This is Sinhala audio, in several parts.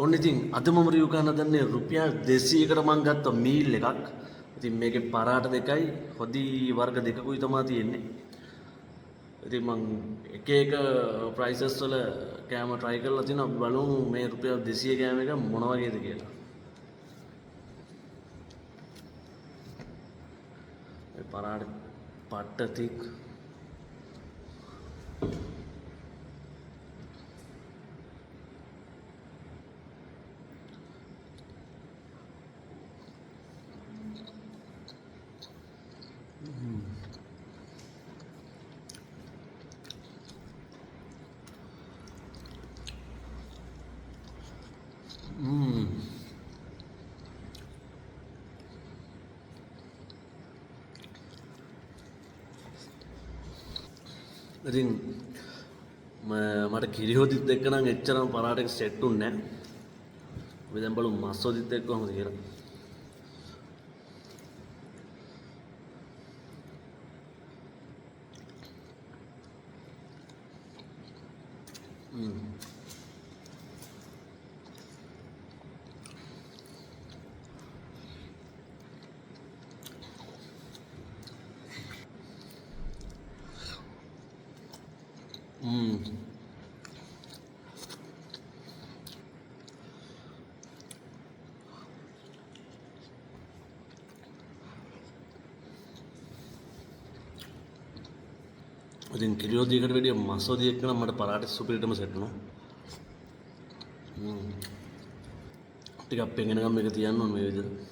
ඔන්න ඉතින් අද මම රිව් ගන්න දන්නේ රුපියල් 200කට මං ගත්ත මීල් එකක්. ඉතින් මේකේ පරාට දෙකයි හොදි වර්ග දෙකකුයි තමයි තියෙන්නේ. ඉතින් මං එක එක ප්‍රයිසස් වල කෑම try කරලා තිනවා. අපි බලමු මේ රුපියල් 200 කෑම එක මොන වගේද කියලා. මේ පරාට පට්ට තික් ඉතින් මට කිරි හොදිත් එක්ක නම් එච්චරම පරාට එක සෙට් උන්නේ නැහැ. අපි දැන් බලමු මස් හොදිත් එක්ක කොහොමද කියලා. ඉතින් කිරි හොදියකට වැඩිය මස් හොදිය එක්ක නම් මට පරාට සුපිරිටම සෙට් වුණා. ටිකක් පෙඟෙනකම් මේක තියන්න ඕන මේ විදිහට.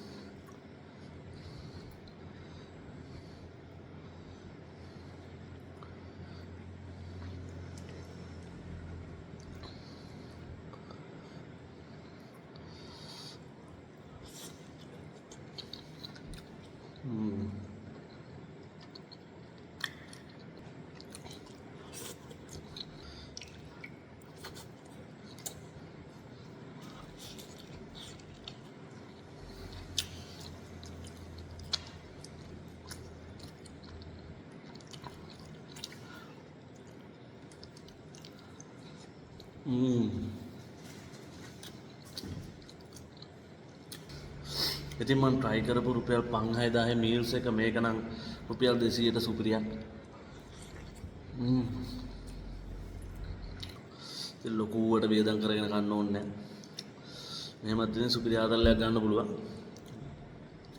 ඉතින් මම try කරපු රුපියල් 5000 මීල්ස් එක මේක නම් රුපියල් 200ට සුපිරියක්. ඉතින් ලොකුවට වේදම් කරගෙන ගන්න ඕනේ නැහැ. මෙහෙමත් ඉතින් සුපිරි ආතල්ලයක් ගන්න පුළුවන්.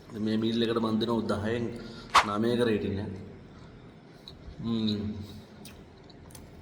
ඉතින් මේ මීල් එකට මම දෙනවා 10න් 9ක රේටින් එක.